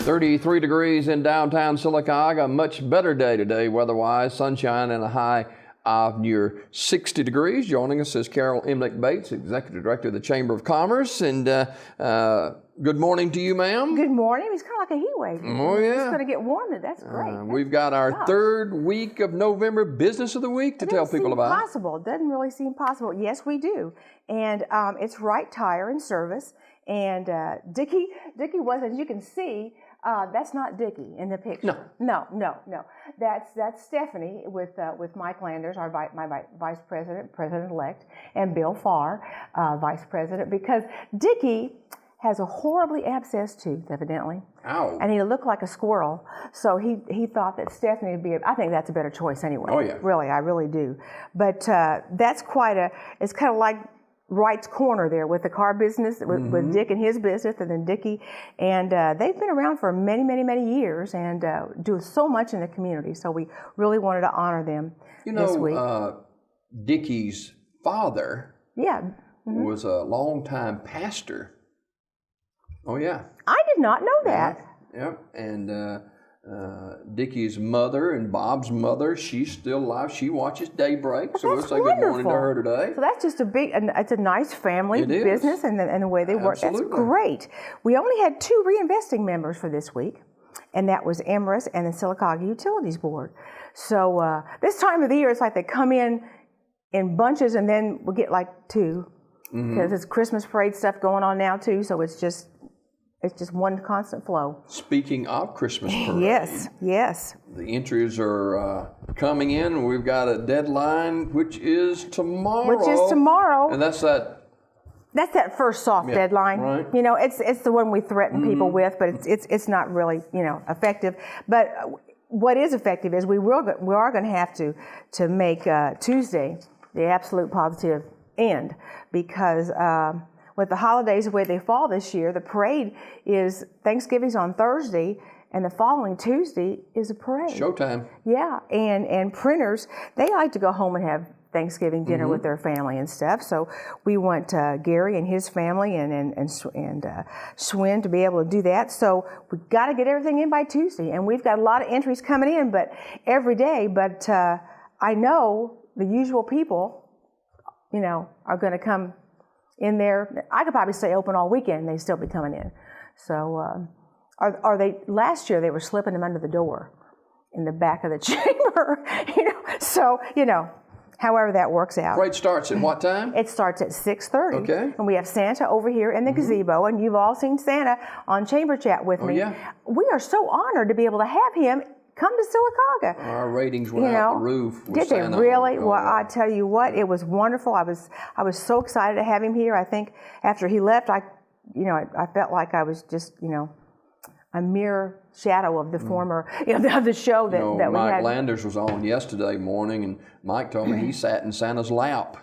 33 degrees in downtown Sylacauga. A much better day today weather-wise. Sunshine and a high of near 60 degrees. Joining us is Carol Emlich Bates, Executive Director of the Chamber of Commerce. And good morning to you, ma'am. Good morning. It's kind of like a heat wave. Oh, yeah. It's going to get warmer. That's great. We've got our third week of November Business of the Week to tell people about. Possible. It doesn't really seem possible. Yes, we do. And it's Wright Tire and Service. And Dickie was, as you can see, that's not Dickie in the picture. No. That's Stephanie with Mike Landers, my vice president, president-elect, and Bill Farr, vice president, because Dickie has a horribly abscessed tooth, evidently. Ow. And he looked like a squirrel. So he thought that Stephanie would be, I think that's a better choice anyway. Oh, yeah. Really, I really do. But that's it's kind of like Wright's Corner there with the car business, with Dick and his business, and then Dickie. And they've been around for many, many, many years and do so much in the community. So we really wanted to honor them this week. Dickie's father was a longtime pastor. Oh, yeah. I did not know that. Yep. And Dickie's mother and Bob's mother, she's still alive. She watches Daybreak, so we'll say good morning to her today. So that's just it's a nice family business and the way they work. Absolutely. That's great. We only had 2 reinvesting members for this week, and that was Emrys and the Sylacauga Utilities Board. So this time of the year, it's like they come in bunches, and then we'll get like 2 because it's Christmas parade stuff going on now too. So it's just one constant flow. Speaking of Christmas parade. Yes. The entries are coming in. We've got a deadline, which is tomorrow. And that's that first soft deadline. Right. You know, it's the one we threaten people with, but it's not really, effective. But what is effective is we are going to have to make Tuesday the absolute positive end, because with the holidays the way they fall this year, the parade is Thanksgiving's on Thursday, and the following Tuesday is a parade. Showtime. Yeah, and printers, they like to go home and have Thanksgiving dinner with their family and stuff. So we want Gary and his family and Swin to be able to do that. So we've got to get everything in by Tuesday, and we've got a lot of entries coming in, but every day. But I know the usual people, are going to come in there. I could probably stay open all weekend and they'd still be coming in. So are they, last year they were slipping them under the door in the back of the chamber, so, however that works out. Parade starts at what time? It starts at 6:30. Okay. And we have Santa over here in the gazebo, and you've all seen Santa on Chamber Chat with me. Yeah. We are so honored to be able to have him come to Sylacauga. Our ratings went out the roof. Did they really? Well, I tell you what, it was wonderful. I was so excited to have him here. I think after he left, I felt like I was just, a mere shadow of the former, of the show that we had. Mike Landers was on yesterday morning, and Mike told me he sat in Santa's lap.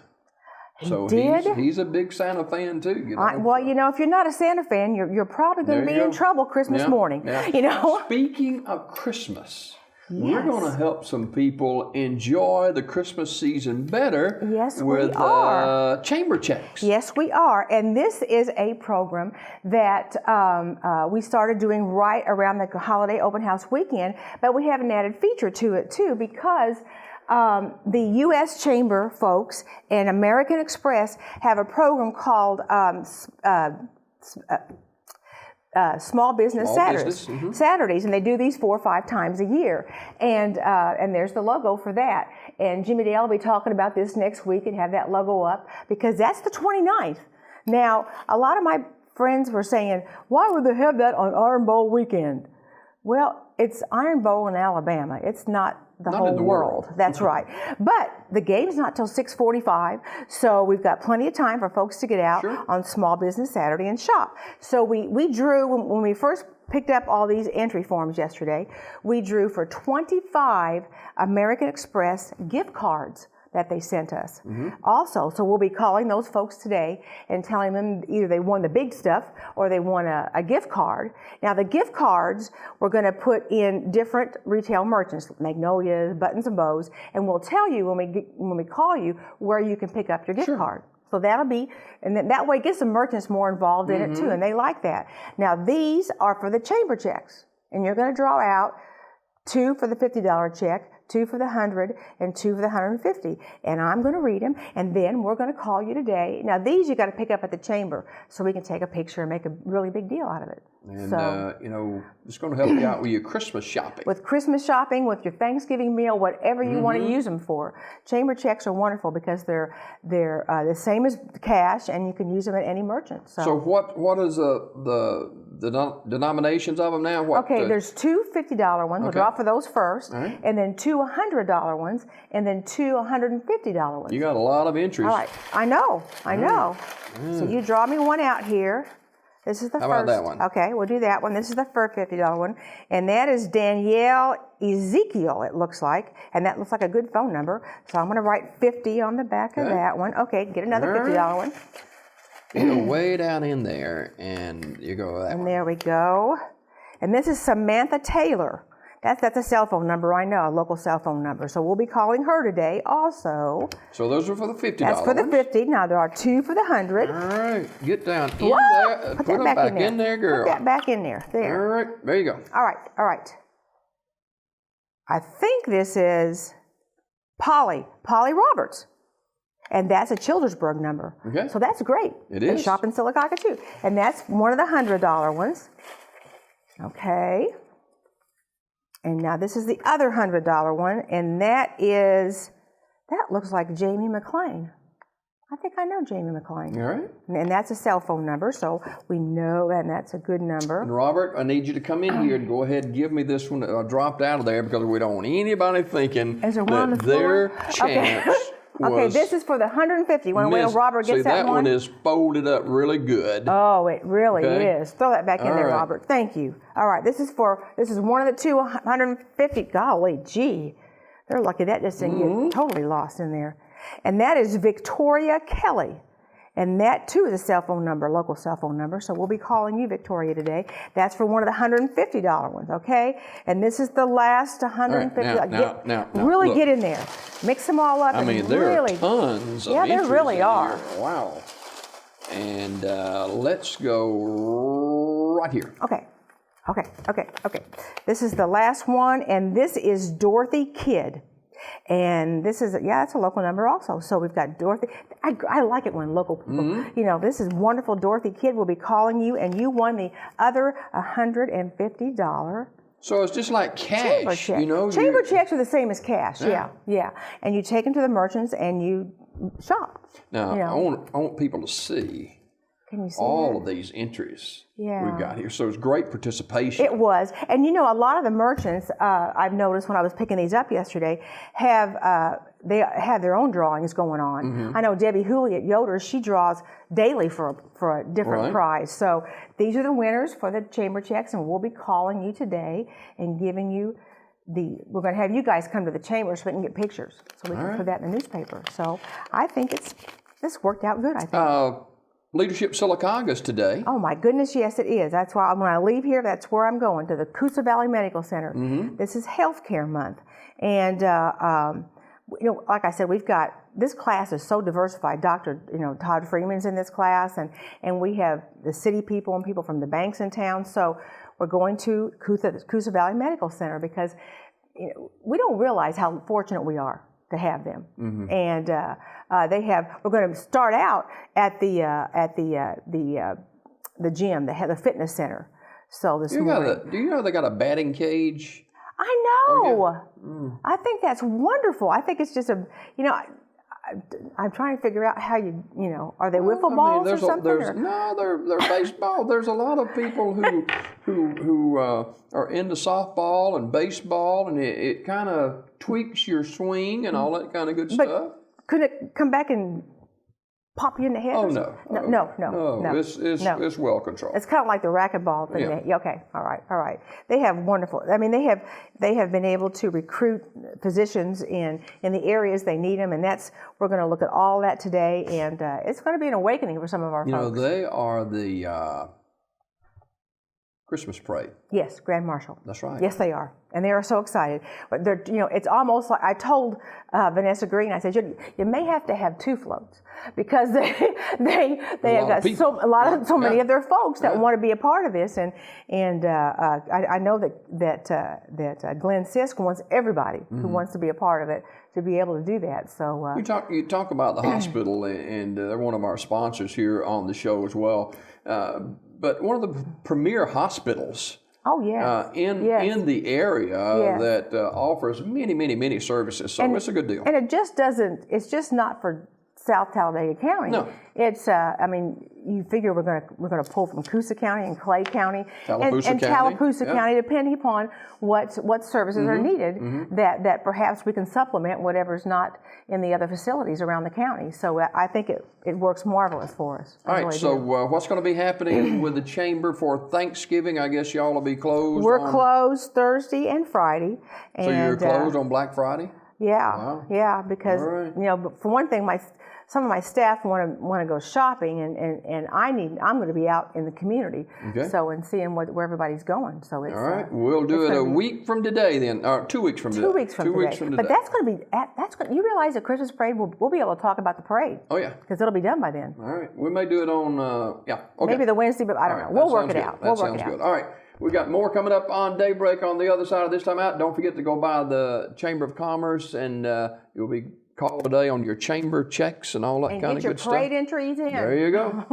He's a big Santa fan too. If you're not a Santa fan, you're probably going to be in trouble Christmas morning. Yeah. Speaking of Christmas, we're going to help some people enjoy the Christmas season better. Yes, with we are. Chamber Checks. Yes, we are, and this is a program that we started doing right around the holiday open house weekend, but we have an added feature to it too, because the U.S. Chamber folks and American Express have a program called Small Business Saturdays. Saturdays, and they do these 4 or 5 times a year. And there's the logo for that. And Jimmy Dale will be talking about this next week and have that logo up, because that's the 29th. Now, a lot of my friends were saying, why would they have that on Iron Bowl weekend? Well, it's Iron Bowl in Alabama. It's not the whole world. That's right. But the game's not till 6:45, so we've got plenty of time for folks to get out on Small Business Saturday and shop. So we drew, when we first picked up all these entry forms yesterday, we drew for 25 American Express gift cards that they sent us. Also, so we'll be calling those folks today and telling them either they won the big stuff or they won a gift card. Now, the gift cards we're going to put in different retail merchants, Magnolias, Buttons and Bows, and we'll tell you when we call you where you can pick up your gift card. So that'll be, and then that way it gets the merchants more involved in it too, and they like that. Now, these are for the chamber checks. And you're going to draw out 2 for the $50 check, 2 for the $100, and 2 for the $150. And I'm going to read them, and then we're going to call you today. Now, these you got to pick up at the chamber so we can take a picture and make a really big deal out of it. And, it's going to help you out with your Christmas shopping. With Christmas shopping, with your Thanksgiving meal, whatever you want to use them for. Chamber checks are wonderful because they're the same as cash, and you can use them at any merchant. So what is the denominations of them now? There's 2 $50 ones. We'll draw for those first, and then 2 $100 ones, and then 2 $150 ones. You got a lot of entries. All right. I know. So you draw me one out here. This is the first. How about that one? Okay, we'll do that one. This is the first $50 one. And that is Danielle Ezekiel, it looks like. And that looks like a good phone number. So I'm going to write 50 on the back of that one. Okay, get another $50 one. You go way down in there, and you go that and one. There we go. And this is Samantha Taylor. That's a cell phone number, I know, a local cell phone number. So we'll be calling her today also. So those are for the $50. That's for the 50. Now there are 2 for the 100. All right, get down in there. Put them back in there, girl. Put that back in there. There. All right, there you go. All right. I think this is Polly Roberts. And that's a Childersburg number. Okay. So that's great. It is. They shop in Sylacauga too. And that's one of the $100 ones. Okay. And now this is the other $100 one, and that looks like Jamie McLean. I think I know Jamie McLean. All right. And that's a cell phone number, so we know, and that's a good number. And Robert, I need you to come in here and go ahead and give me this one that I dropped out of there because we don't want anybody thinking that their chance Okay, this is for the 150. Want to wait till Robert gets that one? See, that one is folded up really good. Oh, it really is. Throw that back in there, Robert. Thank you. All right, this is one of the 2 150. Golly gee. They're lucky that just didn't get totally lost in there. And that is Victoria Kelly. And that, too, is a cell phone number, local cell phone number. So we'll be calling you, Victoria, today. That's for one of the $150 ones, okay? And this is the last $150. Right, now, really look. Get in there. Mix them all up. I mean, there are tons of entries. Yeah, there really are. Here. Wow. And let's go right here. Okay. This is the last one, and this is Dorothy Kidd. And this is, it's a local number also. So we've got Dorothy. I like it when local people, this is wonderful. Dorothy Kidd will be calling you, and you won the other $150. So it's just like cash, Chamber checks are the same as cash, yeah. And you take them to the merchants and you shop. Now, I want people to see. Can you see all of these entries we've got here. So it's great participation. It was. And a lot of the merchants, I've noticed when I was picking these up yesterday, have their own drawings going on. I know Debbie Hooley at Yoder's, she draws daily for a different prize. So these are the winners for the chamber checks, and we'll be calling you today and giving you we're going to have you guys come to the chamber so we can get pictures. So we can put that in the newspaper. So I think this worked out good, I think. Leadership Sylacauga's today. Oh my goodness, yes it is. That's why when I leave here, that's where I'm going, to the Coosa Valley Medical Center. This is Healthcare Month. And, like I said, we've got, this class is so diversified. Dr. Todd Freeman's in this class, and we have the city people and people from the banks in town. So we're going to Coosa Valley Medical Center because we don't realize how fortunate we are to have them. And we're going to start out at the gym, the fitness center. So this morning. Do you know they got a batting cage? I know. I think that's wonderful. I think it's just I'm trying to figure out how are they wiffle balls or something? No, they're baseball. There's a lot of people who are into softball and baseball, and it kind of tweaks your swing and all that kind of good stuff. Could it come back and pop you in the head? Oh, no. No. It's well controlled. It's kind of like the racquetball thing. Yeah. Okay. All right. They have wonderful. I mean, they have been able to recruit physicians in the areas they need them, and we're going to look at all that today, and it's going to be an awakening for some of our folks. They are the Christmas parade. Yes, Grand Marshal. That's right. Yes, they are, and they are so excited. But they're, it's almost like I told Vanessa Green. I said, you may have to have 2 floats because they have got so many of their folks that want to be a part of this, and I know that Glenn Sisk wants everybody who wants to be a part of it to be able to do that. So you talk about the hospital, and they're one of our sponsors here on the show as well. But one of the premier hospitals in the area that offers many services. So it's a good deal. And it's just not for South Talladega County. No. It's, you figure we're going to pull from Coosa County and Clay County and Tallapoosa County, depending upon what services are needed, that perhaps we can supplement whatever's not in the other facilities around the county. So I think it works marvelous for us. All right, so what's going to be happening with the chamber for Thanksgiving? I guess y'all will be closed. We're closed Thursday and Friday. So you're closed on Black Friday? Yeah, wow. Yeah, because for one thing, some of my staff want to go shopping, and I'm going to be out in the community, so and seeing where everybody's going. So it's all right. We'll do it a week from today, then, or 2 weeks from today. 2 weeks from today. But that's going to be you realize the Christmas parade we'll be able to talk about the parade. Oh yeah, because it'll be done by then. All right, we may do it on maybe the Wednesday, but I don't know. We'll work it out. That sounds good. All right. We got more coming up on Daybreak on the other side of this time out. Don't forget to go by the Chamber of Commerce, and you'll be called today on your chamber checks and all that kind of good stuff. And get your parade entries in. There you go.